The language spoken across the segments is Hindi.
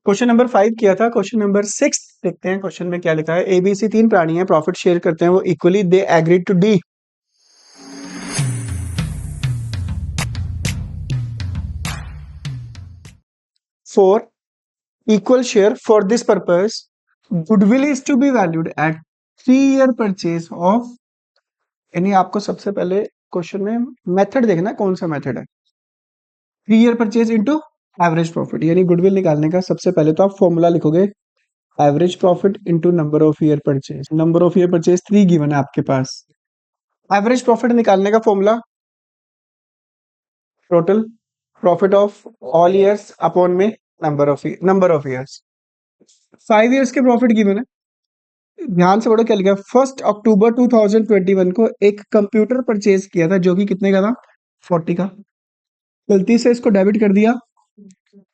क्वेश्चन नंबर 5 किया था। क्वेश्चन नंबर 6 देखते हैं। क्वेश्चन में क्या लिखा है। एबीसी 3 प्राणी हैं, प्रॉफिट शेयर करते हैं वो equally. They agreed to the 4 equal share for this purpose. Goodwill is to be valued at 3-year purchase of, यानी आपको सबसे पहले क्वेश्चन में मेथड देखना है, कौन सा मेथड है। 3-year purchase into average profit, यानी गुडविल निकालने का सबसे पहले तो आप फॉर्मूला लिखोगे average profit into number of year purchase. Number of year purchase 3 given है आपके पास। एवरेज प्रॉफिट निकालने का formula total profit of all years upon में नंबर ऑफ ईयर्स। 5 ईयर्स के प्रॉफिट गिवन है। ध्यान से पढ़ो क्या लिखा है। 1 अक्टूबर 2021 को एक कंप्यूटर परचेज किया था जो कि कितने का था, 40 का। गलती से इसको डेबिट कर दिया।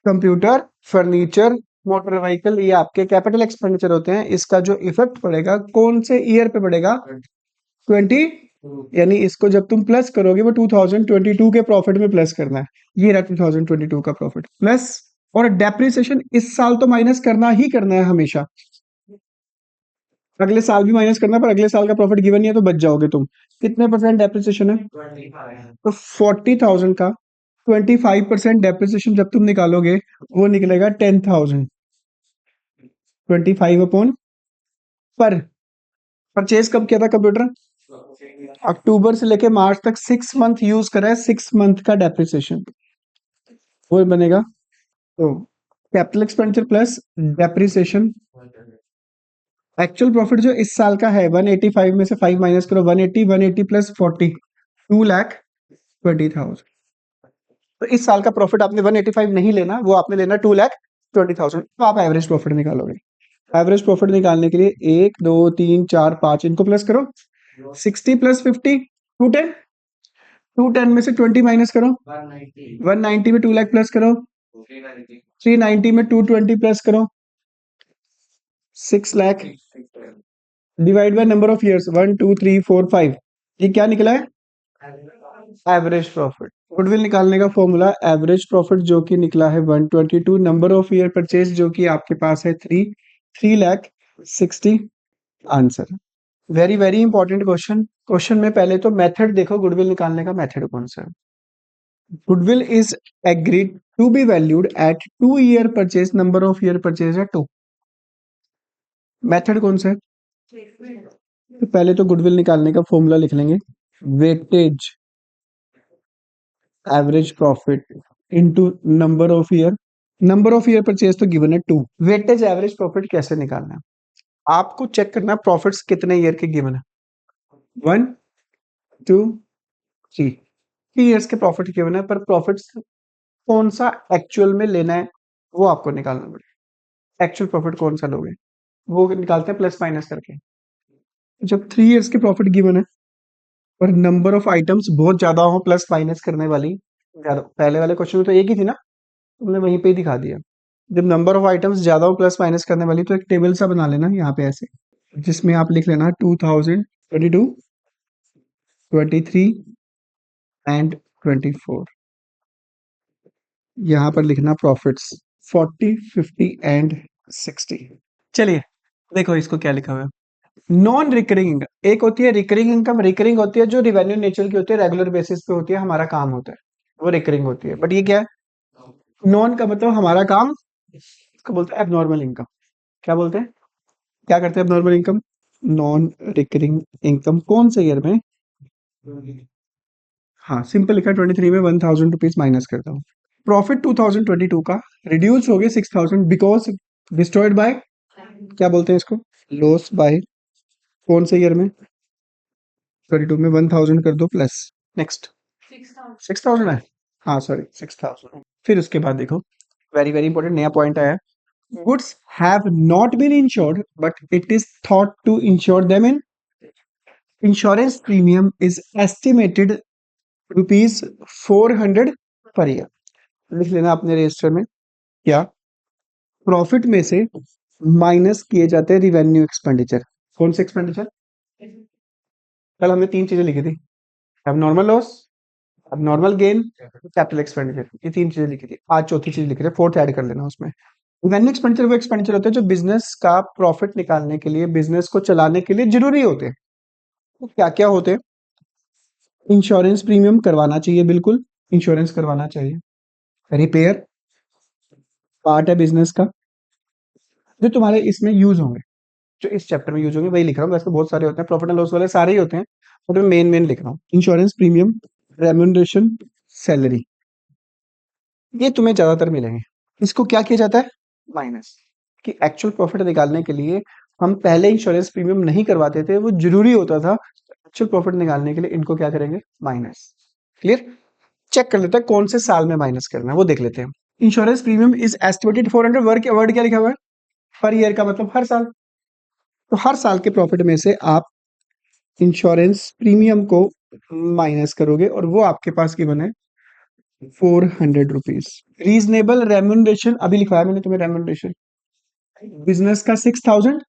कंप्यूटर, फर्नीचर, मोटर व्हीकल, ये आपके कैपिटल एक्सपेंडिचर होते हैं। इसका जो इफेक्ट पड़ेगा कौन से ईयर पे पड़ेगा, 20, यानी इसको जब तुम प्लस करोगे वो 2022 के प्रॉफिट में प्लस करना है। ये रहा 2022 का प्रॉफिट प्लस। और डेप्रिसिएशन इस साल तो माइनस करना ही करना है हमेशा, अगले साल भी माइनस करना, पर अगले साल का प्रॉफिट गिवन नहीं है तो बच जाओगे तुम। कितने परसेंट डेप्रिसिएशन है, तो 40,000 का 25% डेप्रिसिएशन जब तुम निकालोगे वो निकलेगा 10,000। 25 अपॉन पर परचेज कब किया था कंप्यूटर, अक्टूबर से लेके मार्च तक 6 मंथ यूज करा है। 6 मंथ का डेप्रिसिएशन वो बनेगा। तो capital expenditure plus depreciation. Actual profit जो इस साल का है 185 में से 5 माइनस करो, 180 प्लस 40, 2,20,000। तो इस साल का प्रॉफिट आपने 185 नहीं लेना, वो आपने लेना 2,20,000। तो आप एवरेज प्रॉफिट निकालोगे। एवरेज प्रॉफिट निकालने के लिए 1 2 3 4 5 इनको प्लस करो। 60 प्लस 50 210। 210 में से 20 माइनस करो, 190 में 2 लाख प्लस करो, 390 में 220 प्लस करो, 6 lakh divide by number of years 1 2 3 4 5। ये क्या निकला है, एवरेज प्रॉफिट। गुडविल निकालने का फॉर्मूला एवरेज प्रॉफिट जो कि निकला है 122, नंबर ऑफ ईयर परचेज जो कि आपके पास है 3,60,000 answer. Very very important question. Question में पहले तो मेथड देखो, गुडविल निकालने का मेथड कौन सा है। Goodwill is agreed to be valued at 2-year purchase, number of year purchase है 2। मेथड कौन सा है, तो पहले तो गुडविल निकालने का फॉर्मूला लिख लेंगे, weightage average profit into number of year. Number of year purchase तो गिवन है 2। वेटेज एवरेज प्रॉफिट कैसे निकालना है, आपको चेक करना है प्रॉफिट्स कितने ईयर के गिवन है। 1 2 3 ईयर्स के प्रॉफिट गिवन है, पर प्रॉफिट्स कौन सा एक्चुअल में लेना है वो आपको निकालना पड़ेगा। एक्चुअल प्रॉफिट कौन सा लोगे वो निकालते हैं प्लस माइनस करके। जब 3 ईयर्स के प्रॉफिट गिवन है और नंबर ऑफ आइटम्स बहुत ज्यादा हो प्लस माइनस करने वाली, ज्यादा पहले वाले क्वेश्चन में तो एक ही थी ना, तुमने वहीं पे ही दिखा दिया। जब नंबर ऑफ आइटम्स ज्यादा हो प्लस माइनस करने वाली तो एक टेबल सा बना लेना यहाँ पे ऐसे, जिसमें आप लिख लेना 2022 23 एंड 24। यहाँ पर लिखना प्रॉफिट्स 40 50 एंड 60। चलिए देखो इसको क्या लिखा हुआ है। नॉन रिकरिंग इनकम, एक होती है रिकरिंग इनकम। रिकरिंग होती है जो रिवेन्यू नेचर की होती है, रेगुलर बेसिस पे होती है, हमारा काम होता है, वो रिकरिंग होती है। बट ये क्या है, नॉन का मतलब हमारा काम, इसको बोलते हैं एबनॉर्मल इनकम। क्या बोलते हैं, क्या करते हैं abnormal income, non recurring income. कौन से ईयर में, हाँ सिंपल लिखा है 23 में 1,000 रुपीज माइनस करता हूँ। प्रॉफिट 2022 का रिड्यूस हो गया 6,000 बिकॉज डिस्ट्रॉयड बाय, क्या बोलते हैं इसको, लॉस बाय। कौन से ईयर में, 22 में 1,000 कर दो प्लस, नेक्स्ट 6,000 है, हाँ सॉरी 6,000। फिर उसके बाद देखो वेरी वेरी इंपॉर्टेंट नया पॉइंट आया। Goods have not been insured but it is thought to insure them in, insurance premium is estimated ₹400 per year. लिख लेना अपने रजिस्टर में, क्या प्रॉफिट में से माइनस किए जाते हैं रिवेन्यू एक्सपेंडिचर। कौन से एक्सपेंडिचर, कल हमने 3 चीजें लिखी थी, abnormal loss, abnormal gain, capital expenditure, ये 3 चीजें लिखी थी। आज चौथी चीज लिख रहे हैं, फोर्थ ऐड कर लेना उसमें। इवेंट एक्सपेंडिचर वो एक्सपेंडिचर होते हैं जो बिजनेस का प्रॉफिट निकालने के लिए, बिजनेस को चलाने के लिए जरूरी होते हैं। तो क्या क्या होते हैं? इंश्योरेंस प्रीमियम करवाना चाहिए, बिल्कुल इंश्योरेंस करवाना चाहिए। रिपेयर पार्ट है बिजनेस का, जो तुम्हारे इसमें यूज होंगे, जो इस चैप्टर में यूज होंगे वही लिख रहा हूँ। वैसे तो बहुत सारे होते हैं, प्रॉफिट एंड लॉस वाले सारे ही होते हैं, बट मैं मेन मेन लिख रहा हूँ। इंश्योरेंस प्रीमियम, रेम्यूनरेशन, सैलरी, ये तुम्हें ज्यादातर मिलेंगे। इसको क्या किया जाता है? माइनस। कि एक्चुअल प्रॉफिट निकालने के लिए हम पहले इंश्योरेंस प्रीमियम नहीं करवाते थे, वो जरूरी होता था। एक्चुअल प्रॉफिट निकालने के लिए इनको क्या करेंगे? माइनस। क्लियर? चेक कर लेते हैं कौन से साल में माइनस करना है, वो देख लेते हैं। Insurance premium is estimated 400, word क्या लिखा हुआ है? पर ईयर का मतलब हर साल। तो हर साल के प्रॉफिट में से आप इंश्योरेंस प्रीमियम को माइनस करोगे और वो आपके पास गिवन है 400 रुपीज। रीजनेबल रेम्यूनरेशन अभी लिखवाया मैंने तुम्हें, रेम्यूनरेशन बिजनेस का 6000,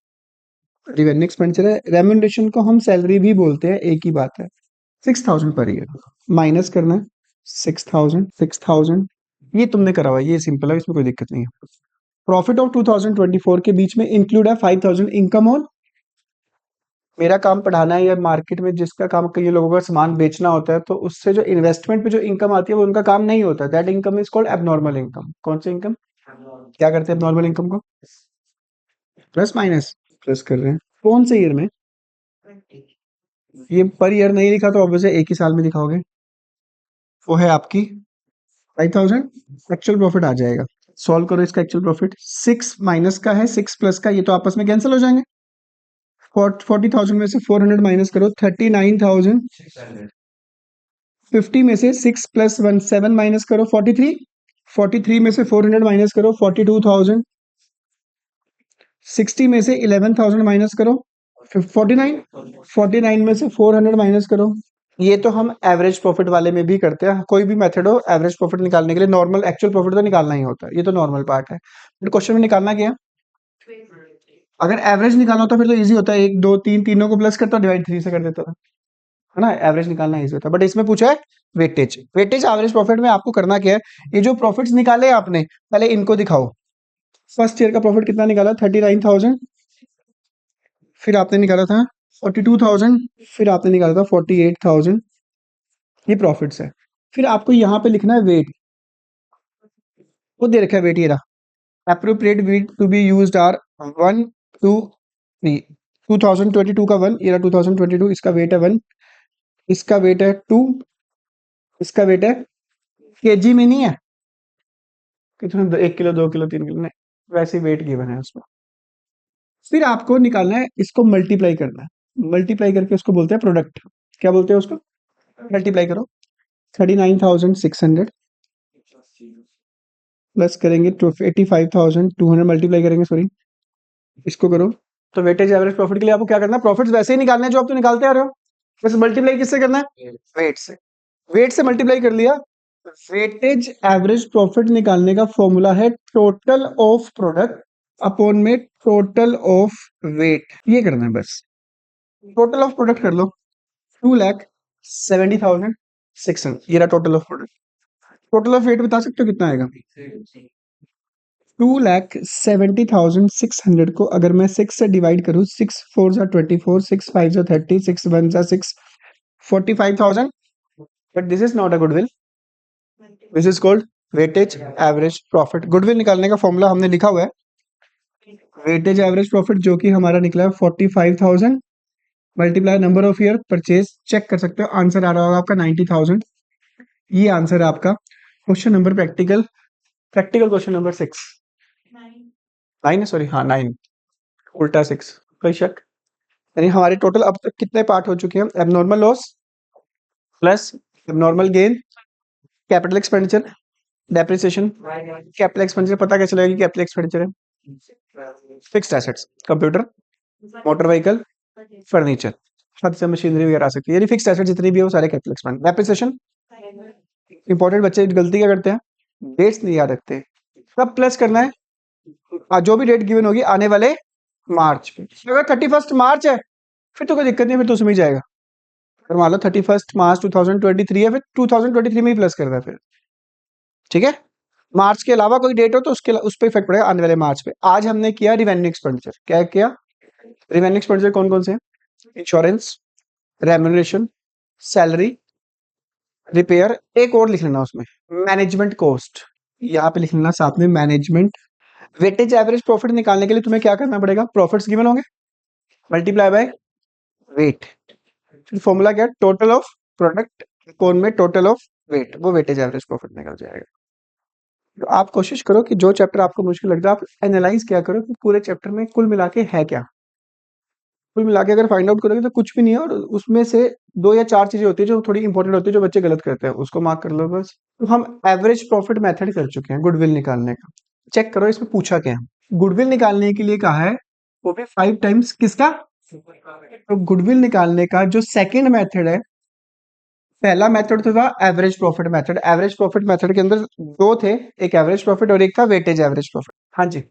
रिवेन्यू एक्सपेंडिचर है। रेम्यूनरेशन को हम सैलरी भी बोलते हैं, एक ही बात है। 6000 पर ईयर माइनस करना है 6000। ये तुमने करा हुआ है, ये सिंपल है, इसमें कोई दिक्कत नहीं है। प्रॉफिट ऑफ 2024 के बीच में इंक्लूड है 5000 इनकम ऑन, मेरा काम पढ़ाना है या मार्केट में जिसका काम कई लोगों का सामान बेचना होता है, तो उससे जो इन्वेस्टमेंट पे जो इनकम आती है वो उनका काम नहीं होता। That income is called abnormal income. कौन सी इनकम? क्या करते हैं एबनॉर्मल इनकम को? प्लस माइनस, प्लस कर रहे हैं। कौन से ईयर में? ये पर ईयर नहीं लिखा तो ऑब्वियसली एक ही साल में दिखाओगे। वो है आपकी 5000, एक्चुअल प्रॉफिट आ जाएगा। सॉल्व करो इसका एक्चुअल प्रॉफिट। 6 माइनस का है, 6 प्लस का, ये तो आपस में कैंसिल हो जाएंगे। 40,000 में से 400 माइनस करो, 39,000। 50 में से 6 प्लस 1 7 माइनस करो, 43। 43 में से 400 माइनस करो, 42,000। 60 में से 11,000 माइनस करो, 49। 49 में से 400 माइनस करो। ये तो हम एवरेज प्रॉफिट वाले में भी करते हैं, कोई भी मेथड हो एवरेज प्रॉफिट निकालने के लिए नॉर्मल एक्चुअल प्रॉफिट तो निकालना ही होता है, ये तो नॉर्मल पार्ट है। फिर क्वेश्चन में निकालना क्या है? अगर एवरेज निकालना होता फिर तो इजी होता है, 1 2 3 तीनों को प्लस करता, डिवाइड 3 से कर देता था, है ना? एवरेज निकालना इजी होता है, बट इसमें पूछा है वेटेज। वेटेज एवरेज प्रॉफिट में आपको करना क्या है? ये जो प्रॉफिट्स निकाले आपने, पहले इनको दिखाओ। फर्स्ट ईयर का प्रॉफिट कितना निकाला? 39,000। फिर आपने निकाला था 42,000। फिर आपने निकाला था 48,000। ये प्रॉफिट्स है। फिर आपको यहाँ पे लिखना है वेट। वो दे रखा है वेट, ये रहा। Appropriate weight to be used are 1 2 3। 2022 का 1, ये रहा 2022, इसका वेट है 1, इसका वेट है 2, इसका वेट है केजी में नहीं है कितने, 1 किलो 2 किलो 3 किलो नहीं, वैसे वेट गिवन है उसमें। फिर आपको निकालना है, इसको मल्टीप्लाई करना है। मल्टीप्लाई करके उसको बोलते हैं प्रोडक्ट। क्या बोलते हैं उसको? मल्टीप्लाई करो। 39,600 प्लस करेंगे तो 85,200, मल्टीप्लाई करेंगे, सॉरी, इसको करो। तो वेटेज एवरेज प्रॉफिट के लिए आपको क्या करना है? प्रॉफिट्स वैसे ही निकालने हैं जो आप तो निकालते आ रहे हो, बस मल्टीप्लाई किससे करना है? वेट से। वेट से मल्टीप्लाई कर लिया। वेटेज एवरेज प्रॉफिट निकालने का फॉर्मूला है टोटल ऑफ प्रोडक्ट अपॉन में टोटल ऑफ वेट, ये करना है बस। टोटल ऑफ प्रोडक्ट कर लो, 2,70,600, ये रहा total of product. Total of weight बता सकते हो कितना आएगा? 2,70,600 को अगर मैं 6 से डिवाइड करूं, 6 4 जा 24, 6 5 जा 30, 6 1 जा 6, 45,000। But this is not a goodwill, this is called weightage average profit. Goodwill निकालने का फॉर्मूला हमने लिखा हुआ है, वेटेज एवरेज प्रॉफिट, जो कि हमारा निकला है 45,000 multiply number of year purchase. Check कर सकते हो, आंसर आ रहा होगा आपका 90,000। ये आंसर है आपका। Question number practical, practical question number 6, 9 है, सॉरी, हाँ 9, उल्टा 6, कोई शक? यानी हमारे टोटल अब तक कितने पार्ट हो चुके हैं? Abnormal loss plus abnormal gain, capital expenditure, depreciation. Capital expenditure पता कैसे लगेगा कि कैपिटल एक्सपेंडिचर है? Fixed assets, computer, motor vehicle, furniture, छत से मशीनरी वगैरह आ सकती है, यानी फिक्स्ड एसेट जितनी भी है वो सारे कैपिटल एक्सपेंड। डेप्रिसिएशन, इंपॉर्टेंट बच्चे गलती क्या करते हैं? डेट्स नहीं याद रखते। सब प्लस करना है जो भी डेट गिवन होगी आने वाले मार्च पे। अगर 31 मार्च है फिर तो कोई दिक्कत नहीं, फिर तो उसमें ही जाएगा। अगर मान लो 31 मार्च 2023 है, फिर 2023 में ही प्लस करना है फिर, ठीक है? मार्च के अलावा कोई डेट हो तो उस पर इफेक्ट पड़ेगा आने वाले मार्च पे। आज हमने किया रिवेन्यू एक्सपेंडिचर। क्या किया? रिवेन्यू एक्सपेंडिचर कौन कौन से हैं? इंश्योरेंस, रेम्यूनरेशन, सैलरी, रिपेयर, एक और लिख लेना उसमें, मैनेजमेंट कॉस्ट। यहाँ पे लिख लेना साथ में मैनेजमेंट। वेटेज एवरेज प्रॉफिट निकालने के लिए तुम्हें क्या करना पड़ेगा? प्रॉफिट्स गिवन होंगे, मल्टीप्लाई बाय वेट। फिर फॉर्मूला क्या है? टोटल ऑफ प्रोडक्ट कौन में टोटल ऑफ वेट, वो वेटेज एवरेज प्रॉफिट निकल जाएगा। तो आप कोशिश करो कि जो चैप्टर आपको मुश्किल लगता है आप एनालाइज क्या करो कि पूरे चैप्टर में कुल मिला के है क्या। कुल मिला के अगर फाइंड आउट करोगे तो कुछ भी नहीं है, और उसमें से 2 या 4 चीजें होती है जो थोड़ी इंपॉर्टेंट होती है, जो बच्चे गलत करते हैं, उसको मार्क कर लो बस। तो हम एवरेज प्रॉफिट मेथड कर चुके हैं गुडविल निकालने का। चेक करो इसमें पूछा क्या है। गुडविल निकालने के लिए कहा है वो भी 5 टाइम्स किसका? तो गुडविल निकालने का जो सेकंड मेथड है, पहला मेथड तो था average profit method. Average profit method के अंदर दो थे, एक एवरेज प्रॉफिट और एक था वेटेज एवरेज प्रॉफिट। हाँ जी,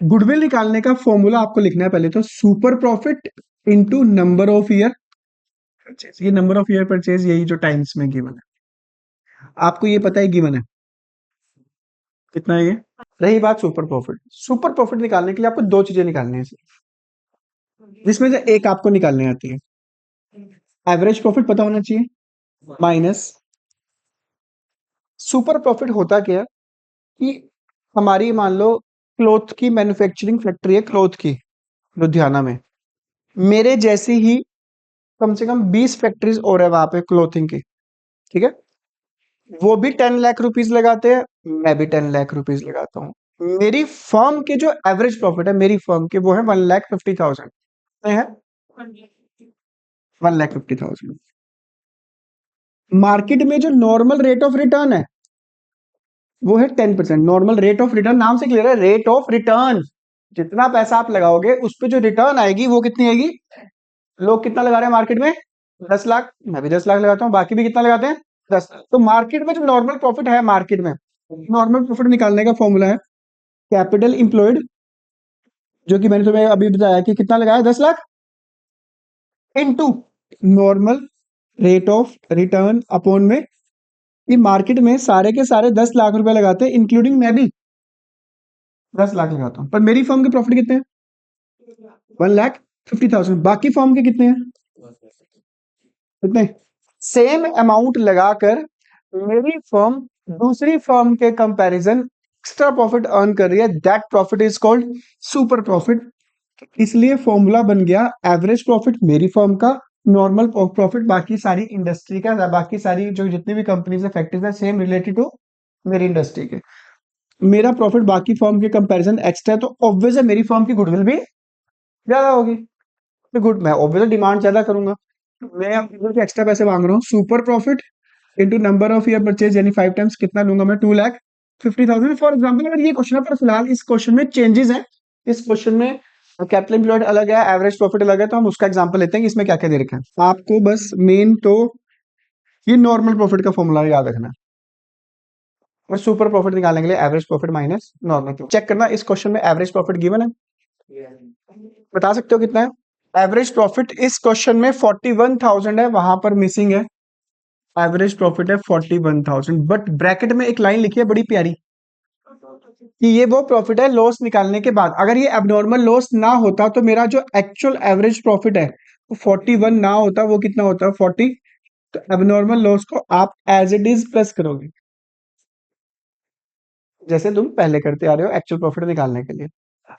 गुडविल निकालने का फॉर्मूला आपको लिखना है पहले तो super profit into number of year purchase. ये नंबर ऑफ ईयर परचेज यही जो टाइम्स में गिवन है, आपको ये पता है गिवन है कितना है ये। रही बात सुपर प्रॉफिट, सुपर प्रॉफिट निकालने के लिए आपको दो चीजें निकालनी है सिर्फ, जिसमें से एक आपको निकालनी आती है। एवरेज प्रॉफिट पता होना चाहिए माइनस सुपर प्रॉफिट। होता क्या है कि हमारी मान लो क्लॉथ की मैन्युफैक्चरिंग फैक्ट्री है, क्लॉथ की, लुधियाना में। मेरे जैसी ही कम से कम 20 फैक्ट्रीज और है वहां पे क्लोथिंग की, ठीक है। वो भी 10 लाख रुपीस लगाते हैं, मैं भी 10 लाख रुपीस लगाता हूँ। मेरी फर्म के जो एवरेज प्रॉफिट है मेरी फर्म के, वो है 1,50,000 है, 1,50,000। मार्केट में जो नॉर्मल रेट ऑफ रिटर्न है वो है 10%। नॉर्मल रेट ऑफ रिटर्न नाम से क्लियर है, रेट ऑफ रिटर्न। जितना पैसा आप लगाओगे उस पे जो रिटर्न आएगी वो कितनी आएगी। लोग कितना लगा रहे हैं मार्केट में? 10 लाख, मैं भी 10 लाख लगाता हूँ, बाकी भी कितना लगाते हैं? 10। तो मार्केट में जो नॉर्मल प्रॉफिट है, मार्केट में नॉर्मल प्रॉफिट निकालने का फॉर्मूला है कैपिटल इंप्लॉयड, जो कि मैंने तुम्हें अभी बताया कि कितना लगाया, 10 lakh, into normal rate of return upon में। कि मार्केट में सारे के सारे 10 लाख रुपए लगाते हैं, इंक्लूडिंग मैं भी 10 लाख लगाता हूँ, पर मेरी फर्म के प्रॉफिट कितने हैं? 1,50,000। बाकी फर्म के कितने हैं? कितने? सेम अमाउंट लगाकर मेरी फर्म दूसरी फर्म के कंपैरिजन एक्स्ट्रा प्रॉफिट अर्न कर रही है, that profit is called super profit. इसलिए फॉर्मूला बन गया एवरेज प्रॉफिट मेरी फर्म का, नॉर्मल प्रॉफिट बाकी सारी इंडस्ट्री का, बाकी सारी जो जितनी भी कंपनीज है फैक्ट्रीज है सेम रिलेटेड टू मेरी इंडस्ट्री के। मेरा प्रॉफिट बाकी फर्म के कंपैरिजन एक्स्ट्रा है, तो ऑब्वियस है मेरी फर्म की गुडविल भी ज्यादा होगी। तो गुड, मैं ऑब्वियसली डिमांड ज्यादा करूंगा, मैं एक्स्ट्रा पैसे मांग रहा हूँ। Super profit into number of year purchase, यानी 5 टाइम्स कितना लूंगा मैं? 2,50,000 फॉर एग्जाम्पल। अगर ये क्वेश्चन है, पर फिलहाल इस क्वेश्चन में चेंजेस है। इस क्वेश्चन में कैपिटल एम्प्लॉयड अलग है, एवरेज प्रॉफिट अलग है, तो हम उसका एग्जांपल लेते हैं कि इसमें क्या क्या दे रखा है। आपको बस मेन तो ये नॉर्मल प्रॉफिट का फॉर्मूला याद रखना है, और सुपर प्रॉफिट निकालने के लिए average profit minus normal. Check करना इस क्वेश्चन में एवरेज प्रॉफिट गिवन है, बता सकते हो कितना है एवरेज प्रॉफिट। इस क्वेश्चन में 41,000 है, वहां पर मिसिंग है। एवरेज प्रॉफिट है 41,000, बट ब्रैकेट में एक लाइन लिखी है बड़ी प्यारी कि ये वो प्रॉफिट है लॉस निकालने के बाद। अगर ये एबनॉर्मल लॉस ना होता तो मेरा जो एक्चुअल एवरेज प्रॉफिट है वो 41 ना होता, वो कितना होता? 40। तो एबनॉर्मल लॉस को आप एज इट इज प्लस करोगे, जैसे तुम पहले करते आ रहे हो एक्चुअल प्रॉफिट निकालने के लिए।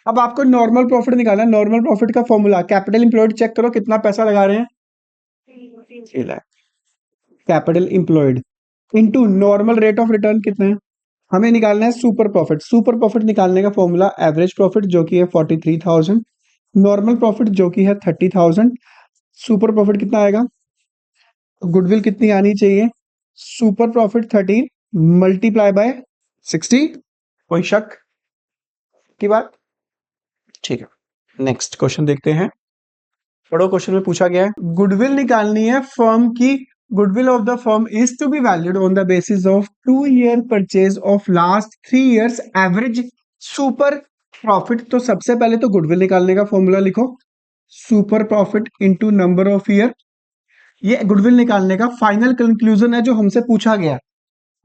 अब आपको नॉर्मल प्रॉफिट निकालना है। नॉर्मल प्रॉफिट का फॉर्मूला कैपिटल इंप्लॉयड, चेक करो कितना पैसा लगा रहे हैं, 3 lakh. Capital employed into normal rate of return कितने हैं? हमें निकालना है सुपर प्रॉफिट। सुपर प्रॉफिट निकालने का फॉर्मूला एवरेज प्रॉफिट जो कि है 43,000, नॉर्मल प्रॉफिट जो कि है 30,000। सुपर प्रॉफिट कितना आएगा? गुडविल कितनी आनी चाहिए? Super profit 13 multiply by 60। कोई शक की बात? ठीक है, नेक्स्ट क्वेश्चन देखते हैं। पढ़ो, क्वेश्चन में पूछा गया है गुडविल निकालनी है फर्म की। Goodwill of the firm is to be valued on the basis of 2 year purchase of last 3 years average super profit. तो सबसे पहले तो गुडविल निकालने का फॉर्मूला लिखो, super profit into number of year. ये गुडविल निकालने का फाइनल कंक्लूजन है जो हमसे पूछा गया।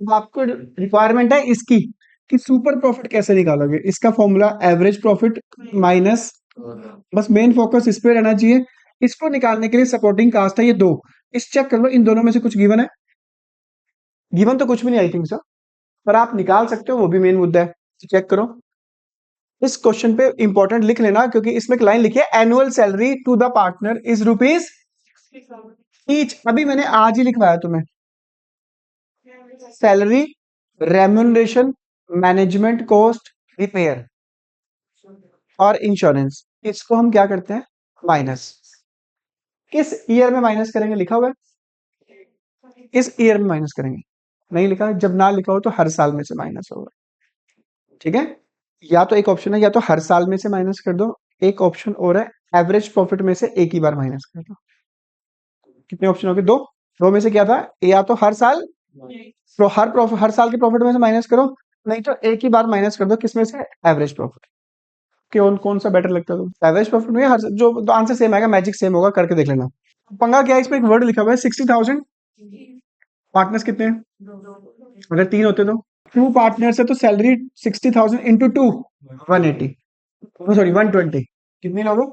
अब आपको रिक्वायरमेंट है इसकी कि सुपर प्रॉफिट कैसे निकालोगे। इसका फॉर्मूला एवरेज प्रॉफिट माइनस, बस मेन फोकस इस पे रहना चाहिए। इसको निकालने के लिए सपोर्टिंग कास्ट है ये दो। इस चेक कर लो इन दोनों में से कुछ गिवन है। गिवन तो कुछ भी नहीं आई थिंक सर, पर आप निकाल सकते हो, वो भी मेन मुद्दा है। तो चेक करो इस क्वेश्चन पे, इंपॉर्टेंट लिख लेना क्योंकि इसमें एक लाइन लिखी है annual salary to the partner is rupees each. अभी मैंने आज ही लिखवाया तुम्हें, salary, remuneration, management cost, repair और इंश्योरेंस, इसको हम क्या करते हैं माइनस। किस ईयर में माइनस करेंगे लिखा हुआ है, इस ईयर में माइनस करेंगे, नहीं लिखा है। जब ना लिखा हो तो हर साल में से माइनस होगा, ठीक है। या तो एक ऑप्शन है या तो हर साल में से माइनस कर दो, एक ऑप्शन और है एवरेज प्रॉफिट में से एक ही बार माइनस कर दो। कितने ऑप्शन हो गए, दो। दो में से क्या था, या तो हर साल, तो हर साल के प्रॉफिट में से माइनस करो, नहीं तो एक ही बार माइनस कर दो, किसमें से, एवरेज प्रॉफिट। कौन कौन सा बेटर लगता है तो एवरेज प्रॉफिट में हर जो तो आंसर सेम आएगा, मैजिक सेम होगा, करके देख लेना। पंगा क्या है, इसमें एक वर्ड लिखा हुआ है 60,000, पार्टनर्स कितने हैं, अगर तीन होते तो टू पार्टनर्स है तो सैलरी 60,000 इंटू टू 180, सॉरी 120, कितनी लोगे।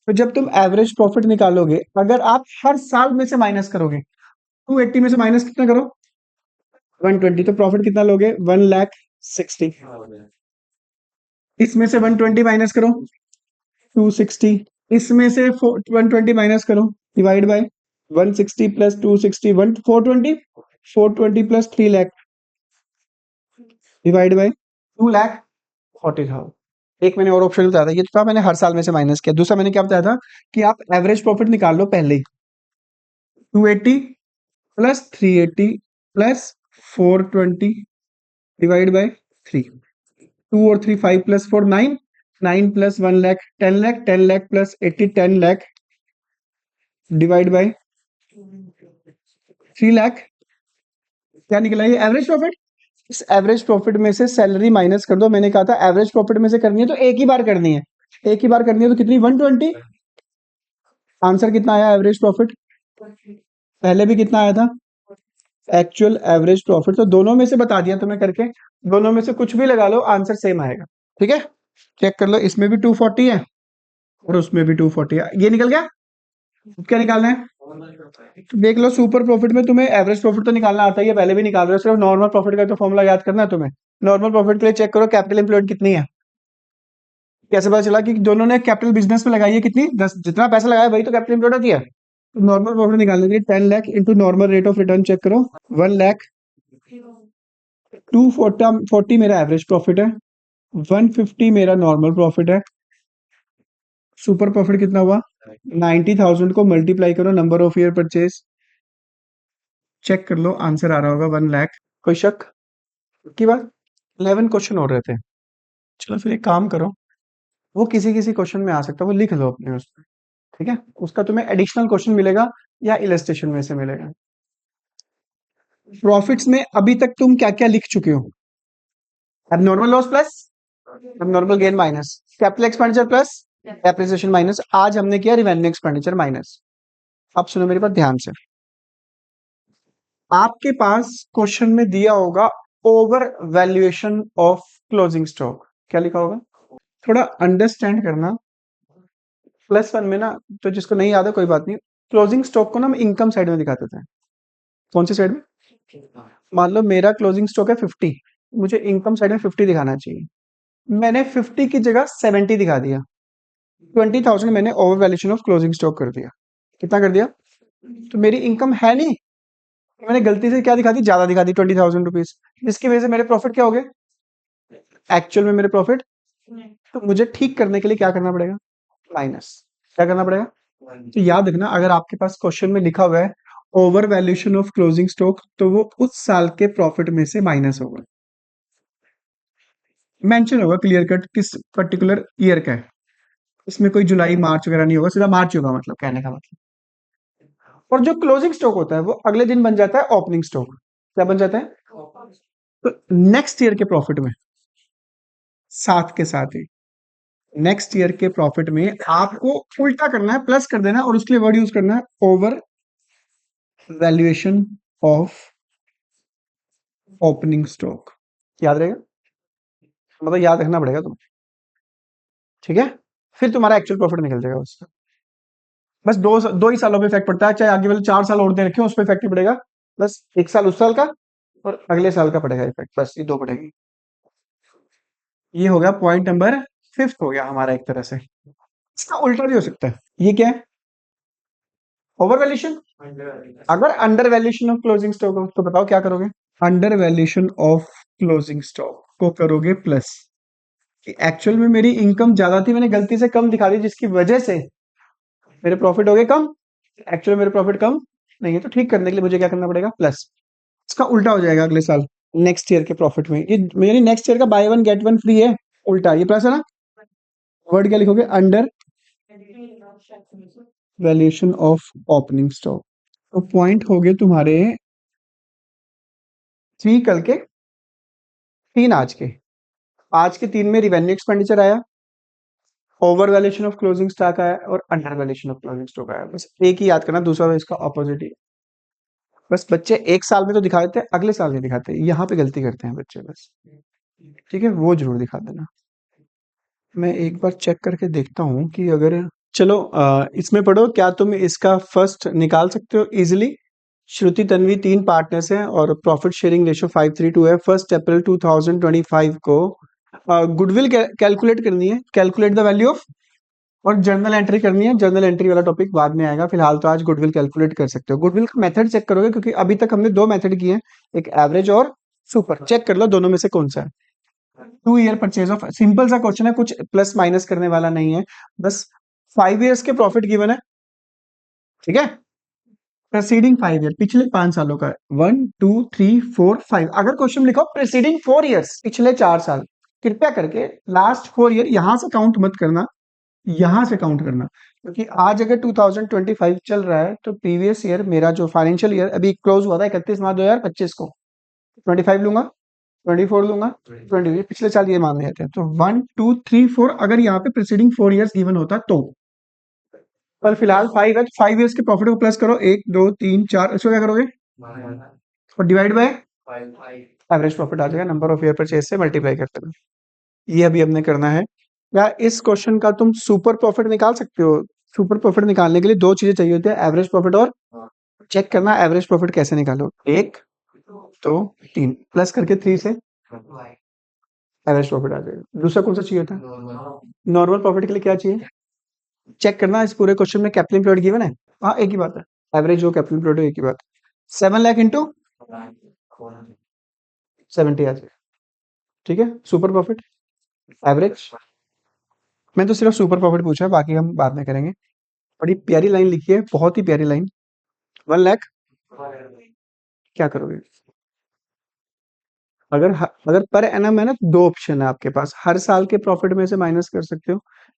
तो जब तुम एवरेज प्रॉफिट निकालोगे, अगर आप हर साल में से माइनस करोगे, 280 में से माइनस कितना करो 120, तो प्रॉफिट कितना लोगे 1,60,000। इसमें से 120 माइनस करो 260, इसमें से 120 माइनस करो, divide by 160 plus 260 420, 420 plus 3 lakh divide by 2,40,000। एक मैंने और ऑप्शन बताया था, ये तो था मैंने हर साल में से माइनस किया। दूसरा मैंने क्या बताया था कि आप एवरेज प्रॉफिट निकाल लो पहले ही, 280 प्लस 380 प्लस 420 डिवाइड बाय 3, 2 और 3 5 plus 4 9, 9 plus 1 lakh 10 lakh, 10 lakh plus 80 10 lakh divide by 3 lakh. क्या निकला ये एवरेज प्रॉफिट। इस एवरेज प्रॉफिट में से सैलरी माइनस कर दो। मैंने कहा था एवरेज प्रॉफिट में से करनी है तो एक ही बार करनी है, एक ही बार करनी है तो कितनी 120। आंसर कितना आया एवरेज प्रॉफिट, पहले भी कितना आया था एक्चुअल एवरेज प्रॉफिट। तो दोनों में से बता दिया तुम्हें करके, दोनों में से कुछ भी लगा लो आंसर सेम आएगा, ठीक है। चेक कर लो, इसमें भी 240 है और उसमें भी 240 है, ये निकल गया। अब क्या निकालना है, तो देख लो सुपर प्रॉफिट में तुम्हें एवरेज प्रॉफिट तो निकालना आता ही है, पहले भी निकाल रहे हो, सिर्फ नॉर्मल प्रॉफिट का तो फॉर्मूला याद करना है तुम्हें। नॉर्मल प्रॉफिट के लिए चेक करो कैपिटल एम्प्लॉयड कितनी है, कैसे पता चला कि दोनों ने कैपिटल बिजनेस में लगाई है कितनी, 10, जितना पैसा लगाया वही तो कैपिटल एम्प्लॉयड होती है। तो नॉर्मल प्रॉफिट निकालने के लिए 10 lakh into normal rate of return check करो, 1 लाख, 240 मेरा एवरेज प्रॉफिट है, 150 मेरा नॉर्मल प्रॉफिट है, सुपर प्रॉफिट कितना हुआ 90,000 को मल्टीप्लाई करो number of year purchase, check कर लो आंसर आ रहा होगा 1 लाख। कोई शक की बात, 11 क्वेश्चन हो रहे थे। चलो फिर एक काम करो, वो किसी किसी क्वेश्चन में आ सकता है, वो लिख लो अपने उसमें, ठीक है। उसका तुम्हें एडिशनल क्वेश्चन मिलेगा या इलस्ट्रेशन में से मिलेगा। प्रॉफिट्स में अभी तक तुम क्या क्या लिख चुके हो, abnormal loss plus abnormal gain minus, capital expenditure plus depreciation minus, आज हमने किया रिवेन्यू एक्सपेंडिचर माइनस। अब सुनो मेरी बात ध्यान से, आपके पास क्वेश्चन में दिया होगा over valuation of closing stock, क्या लिखा होगा थोड़ा अंडरस्टैंड करना। +1 में ना, तो जिसको नहीं याद है कोई बात नहीं, क्लोजिंग स्टॉक को ना हम इनकम साइड में दिखाते थे। कौन सी साइड में, मान लो मेरा क्लोजिंग स्टॉक है 50, मुझे इनकम साइड में 50 दिखाना चाहिए, मैंने 50 की जगह 70 दिखा दिया, 20,000 मैंने over valuation of closing stock कर दिया। कितना कर दिया, तो मेरी इनकम है नहीं, मैंने गलती से क्या दिखा दी, ज्यादा दिखा दी 20,000 रुपीज, जिसकी वजह से मेरे प्रॉफिट क्या हो गए एक्चुअल में मेरे प्रॉफिट। तो मुझे ठीक करने के लिए क्या करना पड़ेगा, माइनस, क्या करना पड़ेगा। तो याद रखना अगर आपके पास क्वेश्चन में लिखा हुआ है over valuation of closing stock, तो वो उस साल के प्रॉफिट में से माइनस होगा, मेंशन होगा क्लियर कट किस पर्टिकुलर ईयर का है। इसमें कोई जुलाई मार्च वगैरह नहीं होगा, सीधा मार्च होगा, मतलब कहने का मतलब। और जो क्लोजिंग स्टॉक होता है वो अगले दिन बन जाता है ओपनिंग स्टॉक, क्या बन जाता है, तो नेक्स्ट ईयर के प्रॉफिट में साथ के साथ ही नेक्स्ट ईयर के प्रॉफिट में आपको उल्टा करना है, प्लस कर देना, और उसके लिए वर्ड यूज करना है over valuation of opening stock, याद रहेगा। मतलब याद रखना पड़ेगा तुम्हें, ठीक है? फिर तुम्हारा एक्चुअल प्रॉफिट निकल जाएगा उससे। बस दो ही सालों में इफेक्ट पड़ता है, चाहे आगे वाले 4 साल और दे रखे हो उस पर इफेक्ट नहीं पड़ेगा। बस 1 साल उस साल का और अगले साल का पड़ेगा इफेक्ट, बस ये दो पड़ेगी। ये हो गया पॉइंट नंबर फिफ्थ हो गया हमारा एक तरह से। इसका उल्टा भी हो सकता है। ये क्या है? Over valuation. अगर under valuation of closing stock हो तो बताओ क्या करोगे? Under valuation of closing stock को करोगे प्लस। एक्चुअल में मेरी इनकम ज्यादा थी, मैंने गलती से कम दिखा दी जिसकी वजह से मेरे प्रॉफिट हो गए कम। एक्चुअल मेरे प्रॉफिट कम नहीं है, तो ठीक करने के लिए मुझे क्या करना पड़ेगा? प्लस। इसका उल्टा हो जाएगा अगले साल, नेक्स्ट ईयर के प्रॉफिट में। ये मेरी नेक्स्ट ईयर का by one get one free है, उल्टा ये प्लस है ना। वर्ड क्या लिखोगे? Under valuation of opening stock. तो पॉइंट हो गए तुम्हारे 3 कल के, 3 आज के। आज के 3 में रिवेन्यू एक्सपेंडिचर आया, over valuation of closing stock आया और under valuation of closing stock आया। बस एक ही याद करना, दूसरा इसका ऑपोजिट ही। बस बच्चे एक साल में तो दिखा देते हैं, अगले साल नहीं दिखाते, यहाँ पे गलती करते हैं बच्चे बस। ठीक है, वो जरूर दिखा देना। मैं एक बार चेक करके देखता हूँ कि अगर, चलो इसमें पढ़ो, क्या तुम इसका फर्स्ट निकाल सकते हो इजिली? श्रुति तन्वी 3 पार्टनर्स हैं और प्रॉफिट शेयरिंग रेशियो 532 है। 1 अप्रैल 2025 को गुडविल कैलकुलेट करनी है, कैलकुलेट द वैल्यू ऑफ, और जर्नल एंट्री करनी है। जर्नल एंट्री वाला टॉपिक बाद में आएगा, फिलहाल तो आज गुडविल कैलकुलेट कर सकते हो। गुडविल का मेथड चेक करोगे क्योंकि अभी तक हमने 2 मेथड किए हैं, एक एवरेज और सुपर। चेक कर लो दोनों में से कौन सा है। 2 ईयर परचेज ऑफ, सिंपल सा क्वेश्चन है, कुछ प्लस माइनस करने वाला नहीं है, बस 5 ईयर्स के प्रॉफिट गिवन है, ठीक है? प्रेसीडिंग 5 ईयर, पिछले 5 सालों का है। 1 2 3 4 5। अगर क्वेश्चन लिखो प्रेसीडिंग 4 ईयर्स, पिछले 4 साल, कृपया करके लास्ट 4 ईयर यहां से काउंट मत करना, यहां से काउंट करना। क्योंकि आज अगर 2025 चल रहा है तो प्रीवियस ईयर मेरा जो फाइनेंशियल ईयर अभी क्लोज हुआ था 31 मार्च 2025 को, 25 लूंगा, 24 लूंगा, 20, पिछले साल ये मान रहे थे। तो 1 2 3 4, अगर यहाँ पे प्रीसीडिंग 4 ईयर्स गिवन होता तो, पर फिलहाल 5 है, तो 5 ईयर्स के प्रॉफिट को प्लस करो, 1 2 3 4, इसको क्या करोगे और डिवाइड बाय एवरेज प्रॉफिट आ जाएगा, नंबर ऑफ ईयर परचेज से मल्टीप्लाई करते हैं। ये अभी हमने करना है। या इस क्वेश्चन का तुम सुपर प्रॉफिट निकाल सकते हो। सुपर प्रॉफिट निकालने के लिए 2 चीजें चाहिए होती है, एवरेज प्रॉफिट और, चेक करना एवरेज प्रॉफिट कैसे निकालो। 1 2 3 प्लस करके 3 से एवरेज प्रॉफिट आ जाएगा। दूसरा कौन सा चाहिए होता है? नॉर्मल प्रॉफिट के लिए क्या चाहिए? चेक करना इस पूरे क्वेश्चन में कैपिटल एम्प्लॉयड गिवन है। हाँ, एक ही बात है, एवरेज हो कैपिटल एम्प्लॉयड हो, एक ही बात। 7 लाख इंटू 70 आ जाएगा, ठीक है? सुपर प्रॉफिट, एवरेज, मैं तो सिर्फ सुपर प्रॉफिट पूछा है, बाकी हम बाद में करेंगे। बड़ी प्यारी लाइन लिखी है, बहुत ही प्यारी लाइन। 1 लाख, क्या करोगे? अगर पर एनम है ना, 2 ऑप्शन है आपके पास, हर साल के प्रॉफिट में से माइनस कर सकते हो,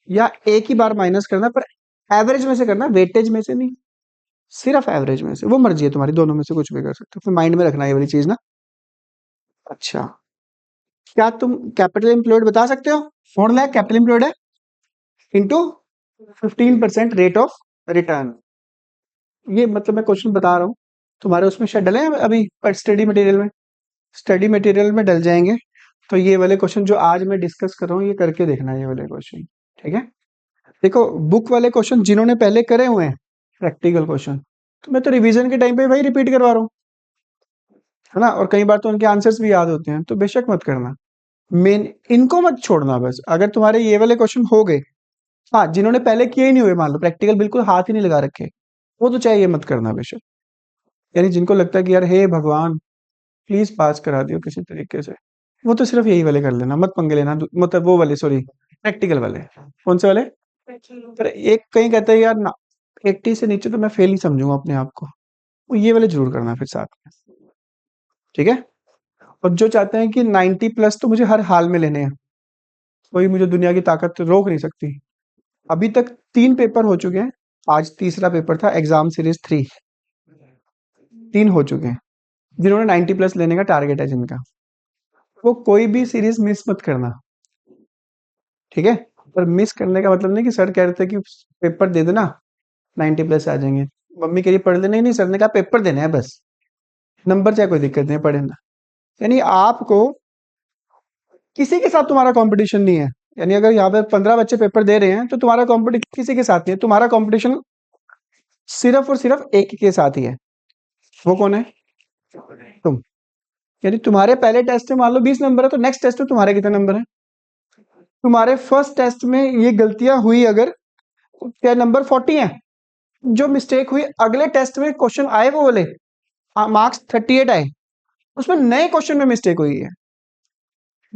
या एक ही बार माइनस करना, पर एवरेज में से करना, वेटेज में से नहीं, सिर्फ एवरेज में से। वो मर्जी है तुम्हारी, दोनों में से कुछ भी कर सकते हो, फिर माइंड में रखना ये वाली चीज ना। अच्छा, क्या तुम कैपिटल एम्प्लॉयड बता सकते हो? 4 लाख कैपिटल एम्प्लॉयड है, इंटू 15% रेट ऑफ रिटर्न। ये मतलब मैं क्वेश्चन बता रहा हूँ, तुम्हारे उसमें शायद डले हैं अभी स्टडी मटेरियल में, स्टडी मटेरियल में डल जाएंगे। तो ये वाले क्वेश्चन जो आज मैं डिस्कस कर रहा हूँ, ये करके देखना ये वाले क्वेश्चन, ठीक है? देखो, बुक वाले क्वेश्चन जिन्होंने पहले करे हुए हैं प्रैक्टिकल क्वेश्चन, तो मैं तो रिवीजन के टाइम पे भाई रिपीट करवा रहा हूँ, है ना? और कई बार तो उनके आंसर्स भी याद होते हैं, तो बेशक मत करना। मेन इनको मत छोड़ना, बस अगर तुम्हारे ये वाले क्वेश्चन हो गए, हाँ, जिन्होंने पहले किए ही नहीं हुए, मान लो प्रैक्टिकल बिल्कुल हाथ ही नहीं लगा रखे, वो तो चाहे ये मत करना बेशक। यानी जिनको लगता है कि यार हे भगवान प्लीज पास करा दियो किसी तरीके से, वो तो सिर्फ यही वाले कर लेना, मत पंगे लेना, मतलब वो वाले, सॉरी, प्रैक्टिकल वाले। कौन से वाले? पर एक कहीं कहते हैं यार ना, 80 से नीचे तो मैं फेल ही समझूंगा अपने आप को, वो ये वाले जरूर करना फिर साथ में, ठीक है? और जो चाहते हैं कि 90 प्लस तो मुझे हर हाल में लेने हैं, कोई मुझे दुनिया की ताकत रोक नहीं सकती। अभी तक 3 पेपर हो चुके हैं, आज तीसरा पेपर था, एग्जाम सीरीज 3, 3 हो चुके हैं। जिन्होंने 90 प्लस लेने का टारगेट है जिनका, वो कोई भी सीरीज मिस मत करना, ठीक है? पर मिस करने का मतलब नहीं कि सर कह रहे थे कि पेपर दे देना 90 प्लस आ जाएंगे, मम्मी कह रही पढ़ लेना, नहीं, सर ने कहा पेपर देने हैं बस, नंबर चाहे कोई दिक्कत नहीं है, पढ़े ना। यानी आपको किसी के साथ तुम्हारा कंपटीशन नहीं है। यानी अगर यहाँ पे 15 बच्चे पेपर दे रहे हैं तो तुम्हारा कंपटीशन किसी के साथ नहीं है, तुम्हारा कंपटीशन सिर्फ और सिर्फ एक के साथ ही है। वो कौन है? तुम। यानी तुम्हारे पहले टेस्ट में मान लो 20 नंबर है, तो नेक्स्ट टेस्ट में तुम्हारे कितने नंबर है? तुम्हारे फर्स्ट टेस्ट में ये गलतियां हुई अगर, क्या नंबर 40 है? जो मिस्टेक हुई अगले टेस्ट में क्वेश्चन आए वो बोले मार्क्स 38 आए, उसमें नए क्वेश्चन में मिस्टेक हुई है।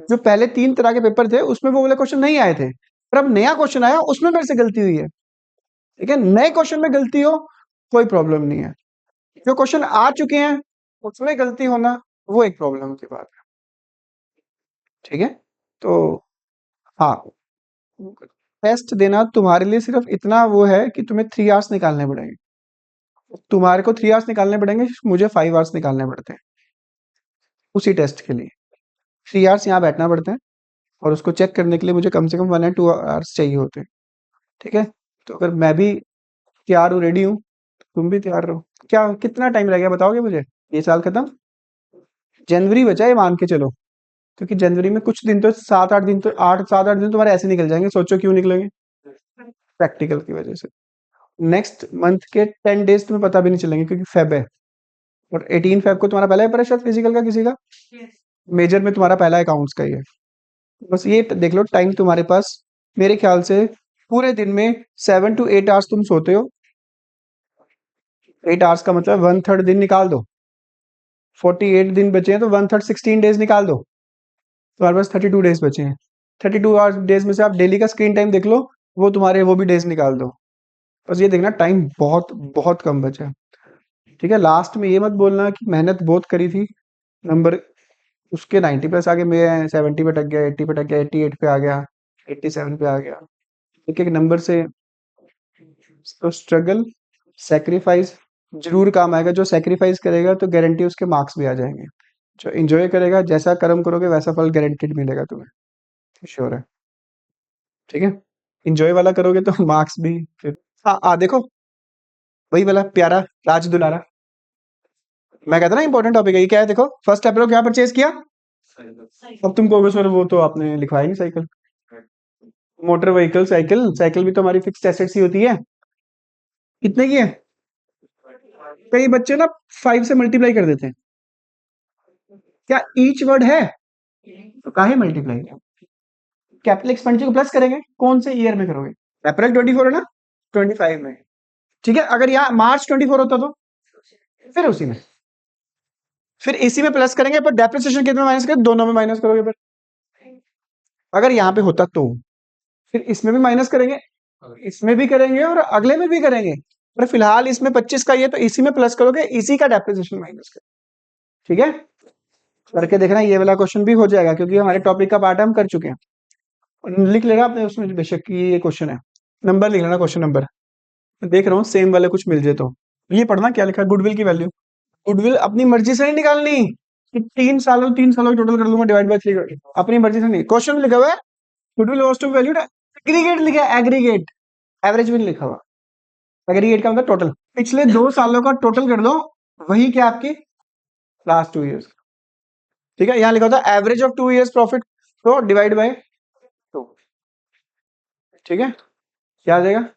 जो पहले 3 तरह के पेपर थे उसमें वो वाले क्वेश्चन नहीं आए थे, पर अब नया क्वेश्चन आया उसमें मेरे से गलती हुई है। ठीक है, नए क्वेश्चन में गलती हो कोई प्रॉब्लम नहीं है, जो क्वेश्चन आ चुके हैं उसमें गलती होना वो एक प्रॉब्लम की बात है। ठीक है, तो हाँ, टेस्ट देना तुम्हारे लिए सिर्फ इतना वो है कि तुम्हें 3 आवर्स निकालने पड़ेंगे। तुम्हारे को 3 आवर्स निकालने पड़ेंगे, मुझे 5 आवर्स निकालने पड़ते हैं उसी टेस्ट के लिए। 3 आवर्स यहाँ बैठना पड़ता है और उसको चेक करने के लिए मुझे कम से कम 1 या 2 आवर्स चाहिए होते हैं। ठीक है, तो अगर मैं भी तैयार हूँ, रेडी हूँ, तुम भी तैयार रहो। क्या कितना टाइम रह गया बताओगे मुझे? ये साल खत्म, जनवरी बचा है मान के चलो, क्योंकि जनवरी में कुछ दिन तो 7-8 दिन तो 8-7-8 दिन तुम्हारे ऐसे निकल जाएंगे। सोचो क्यों निकलेंगे? प्रैक्टिकल की वजह से। नेक्स्ट मंथ के 10 डेज तुम्हें पता भी नहीं चलेंगे क्योंकि फेब है, और 18 फेब को तुम्हारा पहला पेपर है शायद फिजिकल का किसी का। मेजर में तुम्हारा पहला अकाउंट्स का ही है। बस ये देख लो टाइम तुम्हारे पास, मेरे ख्याल से पूरे दिन में 7 to 8 आवर्स तुम सोते हो। 8 आवर्स का मतलब 1/3 दिन निकाल दो, 48 दिन बचे हैं तो 1/3 16 डेज निकाल दो, तुम्हारे पास 32 डेज बचे हैं। 32 आवर्स डेज में से आप डेली का स्क्रीन टाइम देख लो, वो तुम्हारे वो भी डेज निकाल दो। बस ये देखना टाइम बहुत बहुत कम बचा है। ठीक है, लास्ट में ये मत बोलना कि मेहनत बहुत करी थी, नंबर उसके 90 प्लस आगे मैं 70 पे टक गया, 80 पे टक गया, 88 पे आ गया, 87 पे आ गया। एक एक नंबर से तो स्ट्रगल, सेक्रीफाइस जरूर काम आएगा। जो सेक्रीफाइस करेगा तो गारंटी उसके मार्क्स भी आ जाएंगे। जो एंजॉय करेगा, जैसा कर्म करोगे वैसा फल गारंटीड मिलेगा तुम्हें, श्योर है। ठीक है, एंजॉय वाला करोगे तो मार्क्स भी फिर। हाँ देखो, वही वाला प्यारा राज दुलारा, मैं कहता ना इंपॉर्टेंट टॉपिक है ये। क्या है देखो, फर्स्ट अप्रैल क्या परचेज किया? अब तुम कहोगे सर वो तो आपने लिखवाया नहीं cycle. Motor vehicle, cycle, cycle भी तो हमारी फिक्स्ड एसेट्स ही होती है। कितने की है? कई बच्चे ना 5 से मल्टीप्लाई कर देते हैं। क्या ईच वर्ड है? तो काहे मल्टीप्लाई? कैपिटल एक्सपेंडिचर को प्लस करेंगे, कौन से ईयर में करोगे? अप्रैल 24 है ना, 25 में। ठीक है, अगर यहाँ मार्च 24 होता तो फिर उसी में, फिर इसी में प्लस करेंगे, पर डेप्रिसिएशन कितने में माइनस करें? दोनों में माइनस करोगे। पर अगर यहाँ पे होता तो फिर इसमें भी माइनस करेंगे, इसमें भी करेंगे और अगले में भी करेंगे, पर फिलहाल इसमें 25 का ये, तो इसी में प्लस करोगे, इसी का डेप्रिसिएशन माइनस करें। ठीक है, करके देखना, ये वाला क्वेश्चन भी हो जाएगा क्योंकि हमारे टॉपिक का पार्ट हम कर चुके हैं। लिख लेगा आपने उसमें बेशक कि ये क्वेश्चन है, नंबर लिख लेना, क्वेश्चन नंबर। देख रहा हूँ सेम वाले कुछ मिल जाए तो। ये पढ़ना क्या लिखा है, गुडविल की वैल्यू। गुडविल अपनी मर्जी से नहीं निकालनी कि 3 सालों टोटल कर लूंगा डिवाइड बाय 3, अपनी मर्जी से नहीं। क्वेश्चन लिखा हुआ है goodwill was to valued aggregate, लिखा है एग्रीगेट, एवरेज भी नहीं लिखा हुआ। एग्रीगेट का मतलब टोटल, पिछले 2 सालों का टोटल कर दो, वही क्या आपकी लास्ट 2 ईयर्स। ठीक है, यहाँ लिखा होता है एवरेज ऑफ 2 ईयर्स प्रॉफिट, तो डिवाइड बाय 2। ठीक है, क्या आ जाएगा?